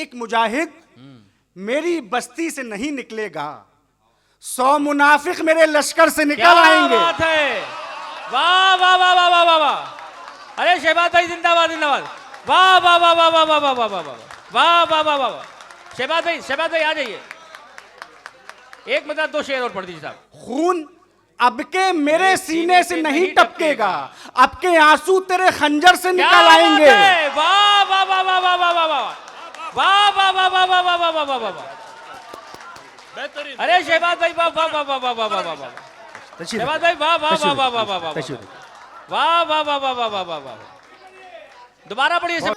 एक मुजाहिद मेरी बस्ती से नहीं निकलेगा, 100 मुनाफिक मेरे लश्कर से निकल आएंगे। बात है, वाह वाह वाह वाह वाह वाह वाह। अरे शहबाज भाई जिंदाबाद जिंदाबाद, वाह वाह वाह वाह वाह वाह वाह वाह वाह वाह वाह वाह वाह। शहबाज भाई आ जाइए, एक मतलब 2 शेर और पढ़ दीजिए साहब। खून अब के मेरे सीने से नहीं टपकेगा, अब के आंसू तेरे खंजर से निकल आएंगे। वाह वाह वाह वाह वाह वाह वाह वाह वाह वाह वाह वाह वाह वाह वाह वाह वाह। अरे शहबाज भाई वाह वाह वाह वाह वाह वाह वाह वाह। शहबाज भाई वाह वाह वाह वाह वाह वाह वाह वाह वाह वाह वाह वाह वाह वाह वाह। दोबारा पढ़िए।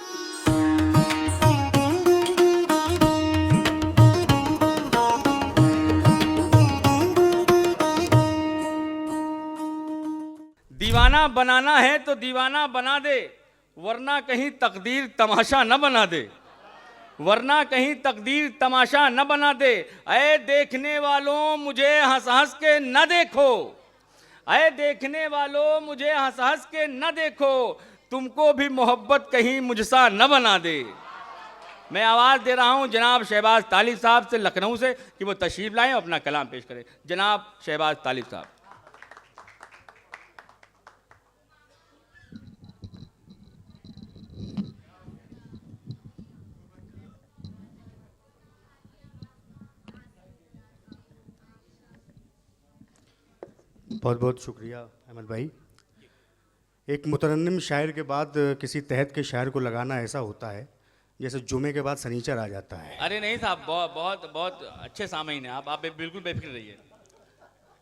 दीवाना बनाना है तो दीवाना बना दे, वरना कहीं तकदीर तमाशा न बना दे, वरना कहीं तकदीर तमाशा न बना दे। ऐ देखने वालों मुझे हंस हंस के न देखो, ऐ देखने वालों मुझे हंस हंस के न देखो, तुमको भी मोहब्बत कहीं मुझसा न बना दे। मैं आवाज़ दे रहा हूं जनाब शहबाज तालिब साहब से लखनऊ से कि वो तशरीफ लाएं और अपना कलाम पेश करें। जनाब शहबाज तालिब साहब। बहुत बहुत शुक्रिया अहमद भाई। एक मुतरन्निम शायर के बाद किसी तहत के शायर को लगाना ऐसा होता है जैसे जुमे के बाद सनीचर आ जाता है। अरे नहीं साहब, बहुत बहुत बहुत अच्छे सामीन हैं आप बिल्कुल बेफिक्र रहिए।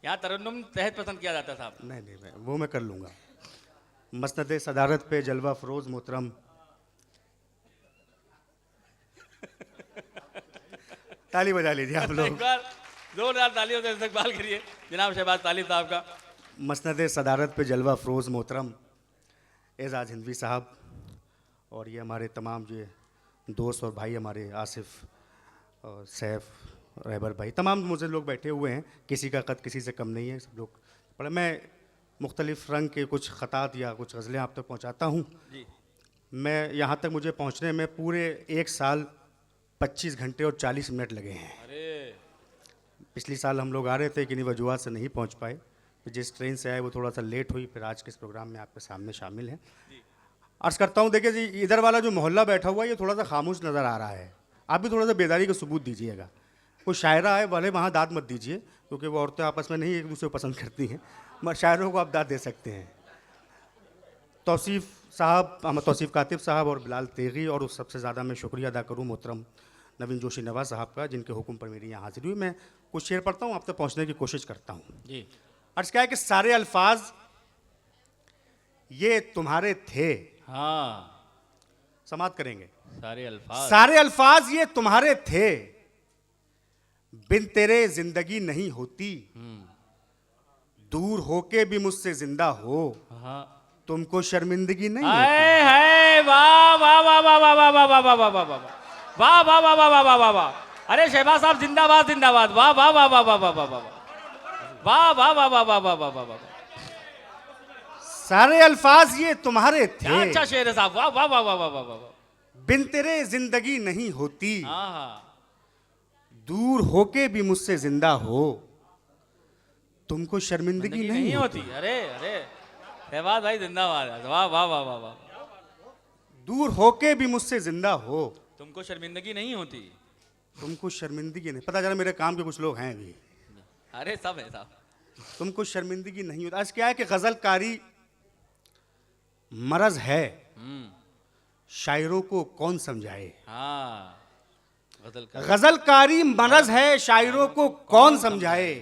यहाँ तरन्नुम तहत पसंद किया जाता है साहब। नहीं वो मैं कर लूँगा। मसनद सदारत पे जलवा फरोज मोहतरम ताली बजा लीजिए आप लोग। जोरदार तालियों से इस्तकबाल करिए जनाब शहबाज तालिब साहब का। मसनद सदारत पे जलवा फरोज मोहतरम एजाज हिंदवी साहब, और ये हमारे तमाम जो दोस्त और भाई हमारे आसिफ और सैफ रहबर भाई, तमाम मुझे लोग बैठे हुए हैं, किसी का कद किसी से कम नहीं है, सब लोग पर मैं मुख्तलिफ़ रंग के कुछ ख़तात या कुछ गज़लें आप तक पहुँचाता हूँ। मैं यहाँ तक मुझे पहुँचने में पूरे 1 साल 25 घंटे और 40 मिनट लगे हैं। पिछली साल हम लोग आ रहे थे, किन्हीं वजूहात से नहीं पहुँच पाए, फिर जिस ट्रेन से आए वो थोड़ा सा लेट हुई, फिर आज के इस प्रोग्राम में आपके सामने शामिल हैं। अर्ज़ करता हूँ, देखिए जी इधर वाला जो मोहल्ला बैठा हुआ है ये थोड़ा सा खामोश नज़र आ रहा है, आप भी थोड़ा सा बेदारी का सबूत दीजिएगा। कोई शायरा है भले वहाँ दाद मत दीजिए, क्योंकि वो औरतें आपस में नहीं एक दूसरे को पसंद करती हैं, मगर शायरों को आप दाद दे सकते हैं। तौसीफ़ साहब, अहमद तौसीफ़ कातिब साहब और बिलाल तेगी, और उस सबसे ज़्यादा मैं शुक्रिया अदा करूँ मोहतरम नवीन जोशी नवाज़ साहब का, जिनके हुक्म पर मेरी यहाँ हाजिरी हुई। मैं कुछ शेर पढ़ता हूँ, आप तक पहुँचने की कोशिश करता हूँ जी। अर्ज़ क्या है कि सारे अल्फाज ये तुम्हारे थे। हाँ, समाप्त करेंगे। सारे अल्फाज ये तुम्हारे थे, बिन तेरे जिंदगी नहीं होती, दूर होके भी मुझसे जिंदा हो, तुमको शर्मिंदगी नहीं है। वाह वाह वाह वाह वाह वाह वाह वाह वाह वाह वाह वाह वाह वाह वाह वाह वाह वाह। अरे शहबाज साहब जिंदाबाद जिंदाबाद, वाह वाह वाह वाह वाह वाह वाह वाह वाह वाह वाह वाह वाह वाह वाह वाह वाह। सारे अल्फाज ये तुम्हारे थे। अच्छा शेर है साहब, वाह वाह वाह वाह वाह वाह वाह। बिन तेरे जिंदगी नहीं होती, हाँ, दूर होके भी मुझसे जिंदा हो, तुमको शर्मिंदगी नहीं होती। अरे अरे शहबाज भाई जिंदाबाद, वाह वाह वाह वाह वाह। दूर होके भी मुझसे जिंदा हो, तुमको शर्मिंदगी नहीं होती, तुमको शर्मिंदगी नहीं। पता चला मेरे काम के कुछ लोग हैं भी। अरे सब है साहब। तुमको शर्मिंदगी नहीं होती। आज क्या है कि गजलकारी मरज है, शायरों को कौन समझाए। हाँ, गजलकारी मरज है, शायरों को कौन समझाए,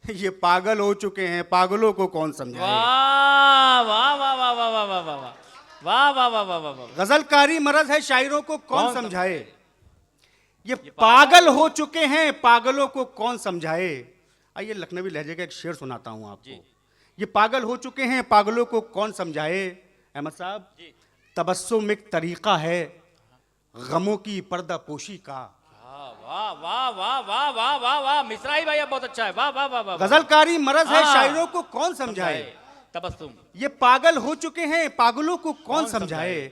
ये पागल हो चुके हैं, पागलों को कौन समझाए। वाह वाह वाह वाह वाह वाह वाह वाह वाह वाह वाह वाह वाह वाह। गजलकारी मरज है, शायरों को कौन समझाए, ये पागल हो चुके हैं, पागलों को कौन समझाए। आइए लखनवी लहजे का एक शेर सुनाता हूं आपको। ये पागल हो चुके हैं, पागलों को कौन समझाए। अहमद साहब, तबस्सुम एक तरीका है गमों की पर्दा पोशी का। वाह वाह वाह वाह वाह वाह वाह। मिसराई भाई बहुत अच्छा है, वाह वाह वाह वाह। गजलकारी मरज है, शायरों को कौन समझाए। तबस्सुम, ये पागल हो चुके हैं, पागलों को कौन समझाए।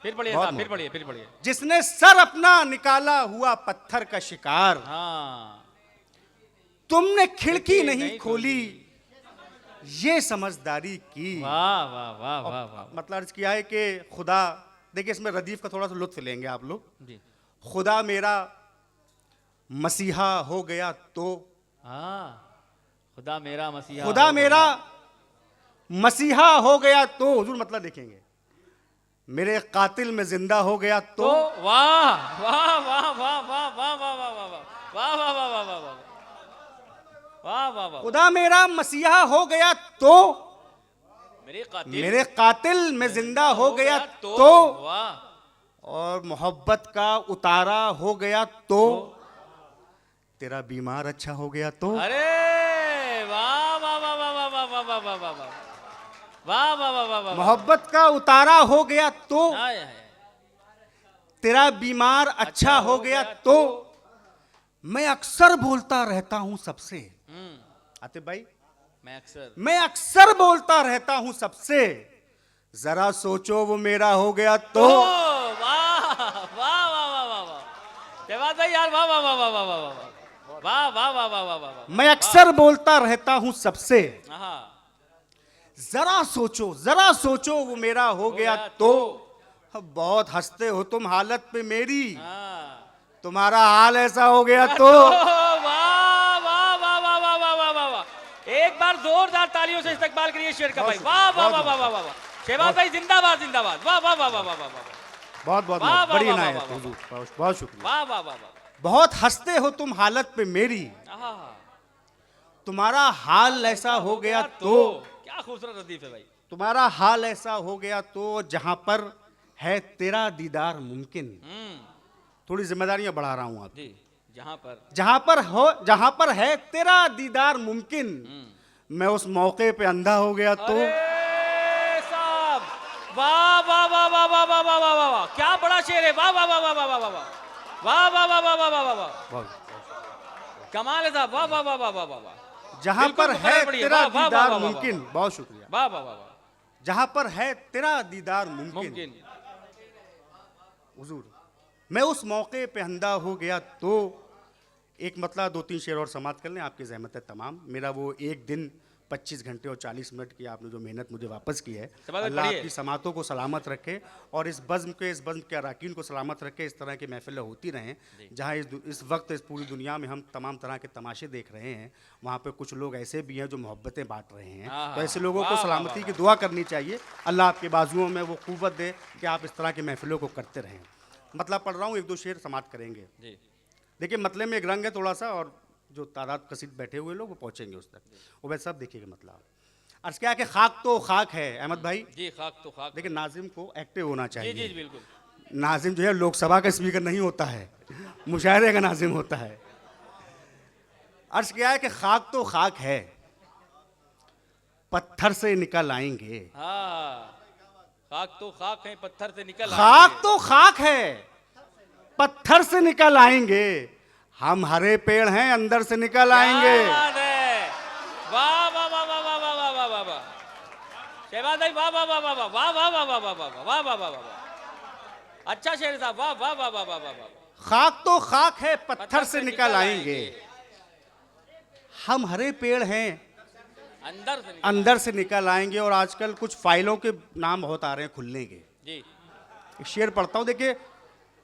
फिर पढ़िए बहुत साहब, फिर मोहब्बत। पढ़िए, फिर पढ़िए। जिसने सर अपना निकाला हुआ पत्थर का शिकार, हाँ, तुमने खिड़की खिड़की नहीं नहीं खोली, ये समझदारी की। वाह वाह वाह वाह वाह। मतलब अर्ज किया है कि खुदा, देखिए इसमें रदीफ का थोड़ा सा लुत्फ लेंगे आप लोग। जी, खुदा मेरा मसीहा हो गया तो, हाँ, खुदा मेरा मसीहा खुदा हो मेरा गया। मसीहा हो गया तो, हुजूर मतलब देखेंगे, मेरे कातिल में जिंदा हो गया तो तो, वाह वाह वाह वाह वाह वाह वाह वाह वाह वाह वाह वाह वाह वाह वाह वाह वाह वाह। खुदा मेरा मसीहा हो गया तो, मेरे कातिल में जिंदा हो गया तो, वाह। और मोहब्बत का उतारा हो गया तो, तेरा बीमार अच्छा हो गया तो, अरे वाह वाह वाह वाह वाह वाह वाह वाह वाह वाह वाह वाह वाह वाह वाह वाह। मोहब्बत का उतारा हो गया तो, हाय हाय। तेरा बीमार अच्छा हो गया तो, मैं अक्सर बोलता रहता हूं सबसे, आतिफ भाई, मैं अक्सर बोलता रहता हूं सबसे, जरा सोचो वो मेरा हो गया तो। वाह वाह वाह वाह वाह वाह। शहबाज भाई यार, वाह वाह वाह वाह वाह वाह वाह वाह वाह वाह वाह वाह। मैं अक्सर बोलता रहता हूं सबसे, हाँ, जरा सोचो वो मेरा हो गया तो। बहुत हंसते हो तुम हालत पे मेरी, हाँ। तुम्हारा हाल ऐसा हो गया तो। वाह वाह वाह वाह वाह वाह वाह वाह वाह वाह। एक बार जोरदार तालियों से इस्तकबाल करिए शेर का भाई। वाह वाह वाह वाह वाह वाह वाह। शहबाज भाई जिंदाबाद जिंदाबाद। वाह वाह वाह वाह वाह वाह वाह। बहुत बहुत वाह, वाह, बड़ी वाह, इनायत वाह, वाह, हुजूर, बहुत शुक्रिया। वाह वाह वाह वाह। बहुत हंसते हो तुम हालत पे मेरी, आहा, तुम्हारा हाल ऐसा हो गया तो। क्या खूबसूरत रदीफ है भाई। तुम्हारा हाल ऐसा हो गया तो, जहां पर है तेरा दीदार मुमकिन। थोड़ी जिम्मेदारियां बढ़ा रहा हूं आप जी, जहां पर है तेरा दीदार मुमकिन, मैं उस मौके पे अंधा हो गया तो। अरे साहब, वाह वाह वाह वाह वाह वाह वाह वाह वाह वाह। क्या बड़ा शेर है। वाह वाह वाह वाह वाह वाह वाह वाह वाह वाह वाह वाह वाह वाह वाह। कमाल है साहब। वाह वाह वाह वाह वाह वाह वाह। जहां बिल्कुल पर मुकर्रर है पढ़िए। तेरा वाह, वाह, वाह, दीदार वाह, वाह, मुमकिन, बहुत शुक्रिया। वाह वाह वाह वाह। जहां पर है तेरा दीदार मुमकिन, मुमकिन। हुजूर मैं उस मौके पे अंधा हो गया तो। एक मतलब 2-3 शेर और समाप्त कर लें, आपकी ज़हमत है तमाम। मेरा वो एक दिन 25 घंटे और 40 मिनट की आपने जो मेहनत मुझे वापस की है, अल्लाह आपकी समातों को सलामत रखे और इस बज़्म के अरकान को सलामत रखे। इस तरह की महफिलें होती रहें जहाँ इस वक्त इस पूरी दुनिया में हम तमाम तरह के तमाशे देख रहे हैं, वहाँ पे कुछ लोग ऐसे भी हैं जो मोहब्बतें बांट रहे हैं। तो ऐसे लोगों को सलामती की दुआ करनी चाहिए। अल्लाह आपके बाजुओं में वो क़ुव्वत दे कि आप इस तरह की महफिलों को करते रहें। मतलब पढ़ रहा हूँ, 1-2 शेर समाप्त करेंगे। देखिए मतलब में एक रंग है थोड़ा सा, और जो तादाद कसीद बैठे हुए लोग वो पहुंचेंगे उस तक। वो वैसे सब देखिएगा मतलब अर्ज क्या कि खाक तो खाक है अहमद भाई जी, खाक तो खाक। देखिए नाजिम को एक्टिव होना चाहिए। जी जी बिल्कुल। नाजिम जो है लोकसभा का स्पीकर नहीं होता है, मुशायरे का नाजिम होता है। अर्ज क्या है कि खाक तो खाक है, पत्थर से निकल आएंगे। हाँ, खाक तो खाक है, पत्थर से निकल खाक तो खाक है, पत्थर से निकल आएंगे, हम हरे पेड़ हैं अंदर से निकल आएंगे। वाह वाह वाह वाह वाह वाह वाह वाह वाह वाह। शहबाज भाई वाह वाह वाह वाह वाह वाह वाह वाह वाह वाह वाह वाह वाह वाह वाह। अच्छा शेर साहब, वाह वाह वाह वाह वाह वाह वाह। खाक तो खाक है, पत्थर से निकल आएंगे, हम हरे पेड़ हैं अंदर से निकल आएंगे। और आजकल कुछ फाइलों के नाम बहुत आ रहे हैं खुलने के। जी, एक शेर पढ़ता हूँ। देखिए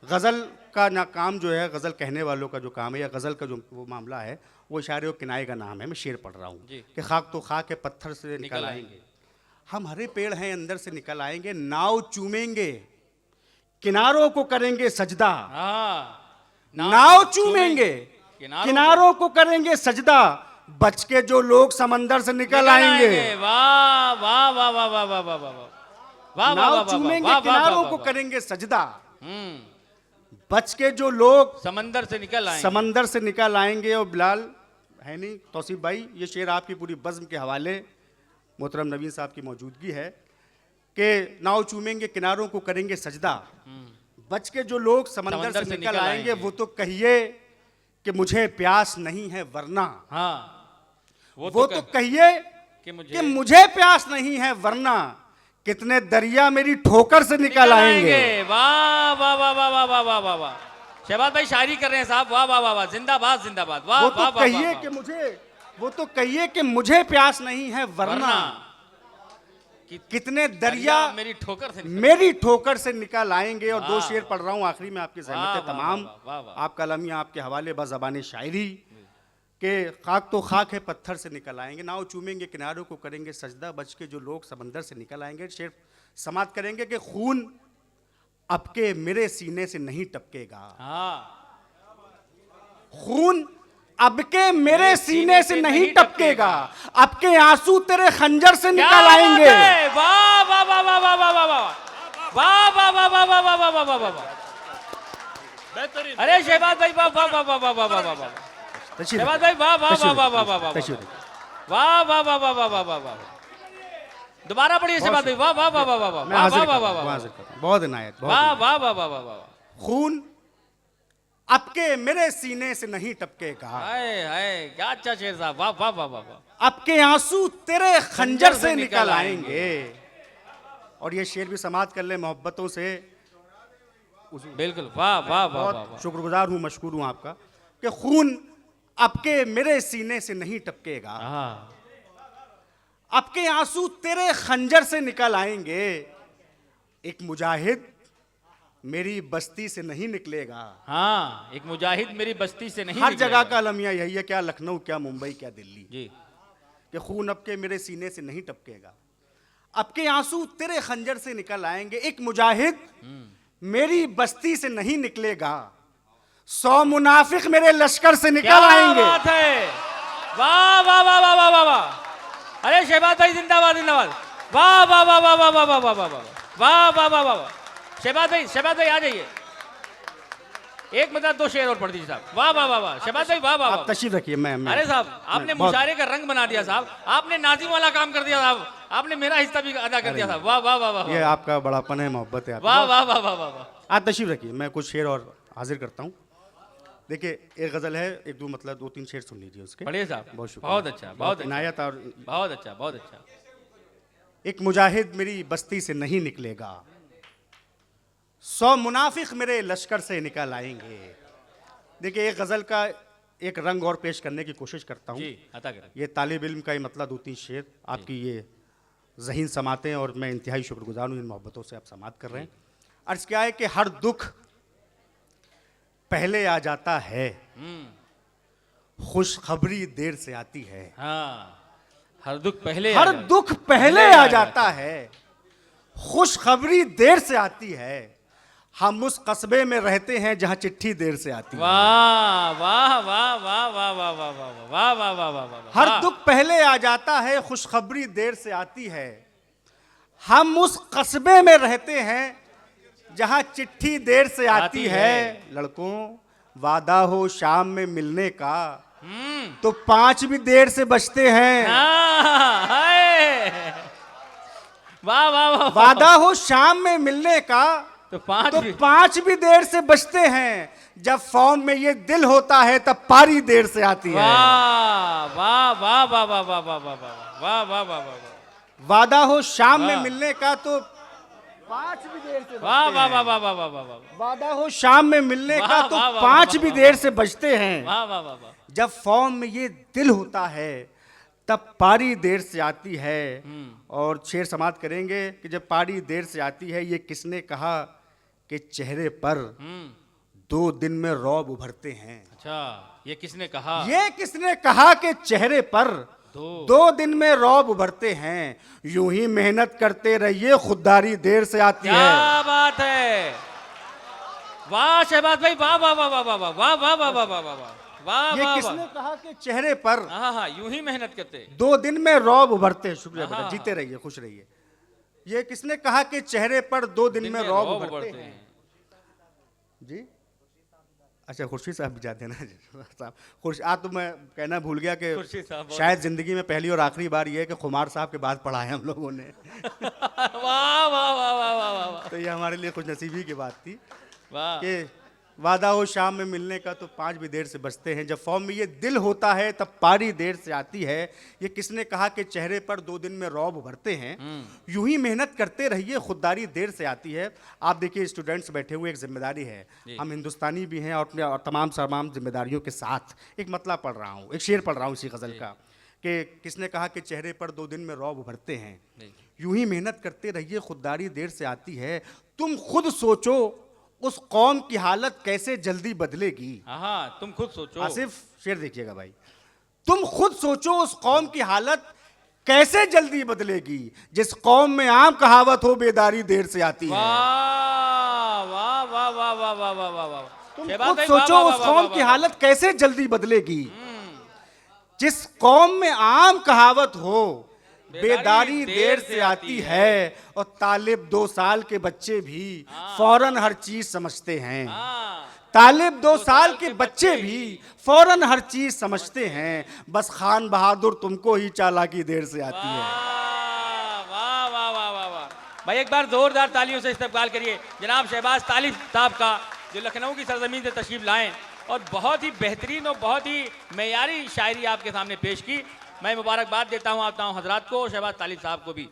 गज़ल का ना काम जो है, गज़ल कहने वालों का जो काम है या गज़ल का जो वो मामला है, वो इशारे और किनाए का नाम है। मैं शेर पढ़ रहा हूँ कि खाक तो खाक है, पत्थर से निकल आएंगे, हम हरे पेड़ हैं अंदर से निकल आएंगे, नाव चूमेंगे किनारों को करेंगे सजदा। नाव चूमेंगे किनारों को करेंगे सजदा, बच के जो लोग समंदर से निकल आएंगे। वाह वाह वाह वाह वाह वाह वाह वाह। नाव चूमेंगे किनारों को करेंगे सजदा, बच के जो लोग समंदर से निकल आएंगे। और बिलाल है नहीं तौसीफ भाई, ये शेर आपकी पूरी बज़्म के हवाले मोहतरम नवीन साहब की मौजूदगी है कि नाव चूमेंगे किनारों को करेंगे सजदा, बच के जो लोग समंदर से निकल आएंगे, वो तो कहिए कि मुझे प्यास नहीं है वरना। वो तो कहिए कि मुझे प्यास नहीं है वरना, कितने दरिया मेरी ठोकर से निकल आएंगे। वाह वाह वाह वाह वाह वाह वाह वाह वाह। शहबाज भाई शायरी कर रहे हैं साहब, वाह वाह वाह वाह, जिंदाबाद जिंदाबाद, वाह वो वाह तो वाह कहिए वाह, कि मुझे, वो तो कहिए कि मुझे प्यास नहीं है वरना कितने दरिया मेरी ठोकर से मेरी ठोकर से निकल आएंगे। और दो वाह। शेर पढ़ रहा हूँ आखिरी में, आपकी वाह, सहमत है वाह, तमाम। वाह, वाह, वाह। आप कलमियाँ आपके हवाले बज़बान शायरी के खाक तो खाक है पत्थर से निकल आएंगे, नाव चूमेंगे किनारों को करेंगे सजदा, बच के जो लोग समंदर से निकल आएंगे। शेर समाप्त करेंगे कि खून अब के मेरे सीने से नहीं टपकेगा, हाँ खून अब के मेरे सीने से नहीं टपकेगा, अब के आंसू तेरे खंजर से निकल आएंगे। वाह वाह वाह वाह वाह वाह वाह वाह वाह वाह वाह वाह वाह वाह वाह वाह वाह। अरे शहबाज भाई वाह वाह वाह वाह वाह वाह वाह वाह। शहबाज भाई वाह वाह वाह वाह वाह वाह वाह वाह वाह वाह वाह वाह वाह वाह वाह। दोबारा पढ़िए शहबाज भाई, वाह वाह वाह वाह वाह वाह वाह वाह वाह वाह। बहुत इनायत, वाह वाह वाह वाह वाह वाह। खून अब के मेरे सीने से नहीं टपकेगा, हाय हाय क्या अच्छा शेर साहब, वाह वाह वाह वाह वाह। अब के आंसू तेरे खंजर से निकल आएंगे। और ये शेर भी समाप्त कर ले मोहब्बतों से। बिल्कुल वाह वाह वाह वाह बहुत शुक्रगुजार हूँ, मशकूर हूँ आपका कि खून अब के मेरे सीने से नहीं टपकेगा, वाह। अब के आंसू तेरे खंजर से निकल आएंगे। एक मुजाहिद मेरी बस्ती से नहीं निकलेगा। हाँ एक मुजाहिद मेरी बस्ती से नहीं हर निकलेगा। जगह का अलमिया यही है, क्या लखनऊ, क्या मुंबई, क्या दिल्ली, जी कि खून अब के मेरे सीने से नहीं टपकेगा, अब के आंसू तेरे खंजर से निकल आएंगे। एक मुजाहिद मेरी बस्ती से नहीं निकलेगा, 100 मुनाफिक मेरे लश्कर से निकल क्या आएंगे। बात है, वाह वाह वाह वाह वाह वाह वाह। अरे शहबाज भाई जिंदाबाद जिंदाबाद, वाह वाह वाह वाह वाह वाह वाह वाह वाह वाह वाह वाह वाह। शहबाज भाई आ जाइए, एक मतलब दो शेर और पढ़ दीजिए साहब, वाह वाह वाह वाह। शहबाज भाई वाह वाह आप वाह। तशरीफ रखिए। मैं अरे साहब आपने मुशायरे का रंग बना दिया साहब, आपने नाजिम वाला काम कर दिया साहब, आपने मेरा हिस्सा भी अदा कर दिया साहब, वाह वाह वाह वाह। ये आपका बड़ापन है, मोहब्बत है आपकी। वाह वाह वाह वाह वाह वाह। आप तशरीफ रखिए, मैं कुछ शेर और हाजिर करता हूँ। देखिए एक गजल है, एक दो मतलब 2-3 शेर सुन लीजिए उसके। पढ़िए साहब, बहुत शुक्रिया, बहुत अच्छा बहुत अच्छा इनायत। और बहुत अच्छा बहुत अच्छा। एक मुजाहिद मेरी बस्ती से नहीं निकलेगा, 100 मुनाफिक मेरे लश्कर से निकल आएंगे। देखिए एक गजल का एक रंग और पेश करने की कोशिश करता हूँ। जी अता करें। ये तालिब इल्म का ही मतलब 2-3 शेर आपकी ये ज़हीन समाते हैं, और मैं इंतहाई शुक्रगुजार हूँ इन मोहब्बतों से आप समात कर रहे हैं। अर्ज़ क्या है कि हर दुख पहले आ जाता है, खुशखबरी देर से आती है। हाँ हर दुख पहले हर दुख पहले आ जाता है, खुशखबरी देर से आती है। हम उस कस्बे में रहते हैं जहां चिट्ठी देर से आती है। वाह वाह वाह वाह वाह वाह वाह वाह वाह वाह वाह वाह वाह। हर दुख पहले आ जाता है, खुशखबरी देर से आती है। हम उस कस्बे में रहते हैं जहां चिट्ठी देर से आती है। लड़कों वादा हो शाम में मिलने का, तो 5 भी देर से बजते हैं। वाह वाह वाह। वादा हो शाम में मिलने का, तो 5 भी देर से बजते हैं। जब फॉर्म में ये दिल होता है तब पारी देर से आती है। वाह वाह वाह वाह वाह वाह वाह वाह वाह वाह वाह वाह। वादा हो शाम में मिलने का, तो 5 भी देर से वाह वाह वाह वाह वाह वाह वाह। वादा हो शाम में मिलने का, तो वाह, वाह, 5 वाह, भी वाह, देर से बजते हैं। वाह वाह वाह वाह। जब फॉर्म में ये दिल होता है तब पारी देर से आती है। और शेर समाप्त करेंगे कि जब पारी देर से आती है, ये किसने कहा कि चेहरे पर 2 दिन में रौब उभरते हैं। अच्छा ये किसने कहा? ये किसने कहा कि चेहरे पर 2 दिन में रौब उभरते हैं। यूं ही मेहनत करते रहिए, खुददारी देर से आती है। क्या बात है, वाह शहबाज भाई, वाह वाह वाह वाह वाह वाह वाह वाह वाह वाह वाह वाह वाह। ये किसने कहा कि चेहरे पर हाँ हाँ यूं ही मेहनत करते 2 दिन में रौब उभरते हैं। शुक्रिया बेटा, हाँ। जीते रहिए, खुश रहिए। ये किसने कहा कि चेहरे पर 2 दिन में रौब उभरते हैं? जी अच्छा, खुर्शीद साहब भी जाते हैं ना साहब। आज तो मैं कहना भूल गया कि शायद जिंदगी में पहली और आखिरी बार ये है कि खुमार साहब के बाद पढ़ा है हम लोगों ने। वाह वाह वाह वाह वाह वाह। तो ये हमारे लिए खुश नसीबी की बात थी वाह कि वादा हो शाम में मिलने का तो 5 भी देर से बजते हैं। जब फॉर्म में ये दिल होता है तब पारी देर से आती है। ये किसने कहा कि चेहरे पर 2 दिन में रौब भरते हैं। यूं ही मेहनत करते रहिए, खुददारी देर से आती है। आप देखिए स्टूडेंट्स बैठे हुए, एक जिम्मेदारी है, हम हिंदुस्तानी भी हैं और अपने और तमाम जिम्मेदारियों के साथ एक मतलब पढ़ रहा हूँ, एक शेर पढ़ रहा हूँ इसी गज़ल का, कि किसने कहा कि चेहरे पर 2 दिन में रौब भरते हैं। यूं ही मेहनत करते रहिए, खुददारी देर से आती है। तुम खुद सोचो उस कौम की हालत कैसे जल्दी बदलेगी। हाँ, तुम खुद सोचो। आसिफ शेर देखिएगा भाई, तुम खुद सोचो उस कौम की हालत कैसे जल्दी बदलेगी, जिस कौम में आम कहावत हो बेदारी देर से आती है। वाह वाह वाह वाह वाह वाह वाह वाह वाह। तुम शहबाज खुद भाई, वाह, सोचो वाह, उस वाह, कौम वाह, की वाह, हालत कैसे जल्दी बदलेगी, जिस कौम में आम कहावत हो बेदारी देर से आती है। और तालिब 2 साल के बच्चे भी फौरन हर चीज समझते हैं। हाँ, तालिब 2 साल के बच्चे भी फौरन हर चीज समझते हैं। बस खान बहादुर तुमको ही चालाकी देर से आती है। वाह वाह वाह वाह वाह। भाई एक बार जोरदार तालियों से इस्तकबाल करिए जनाब शहबाज तालिब साहब का, जो लखनऊ की सरजमीन से तशरीफ लाएं और बहुत ही बेहतरीन और बहुत ही मेयारी शायरी आपके सामने पेश की। मैं मुबारकबाद देता हूँ आप तमाम हजरात को, शहबाज तालिब साहब को भी।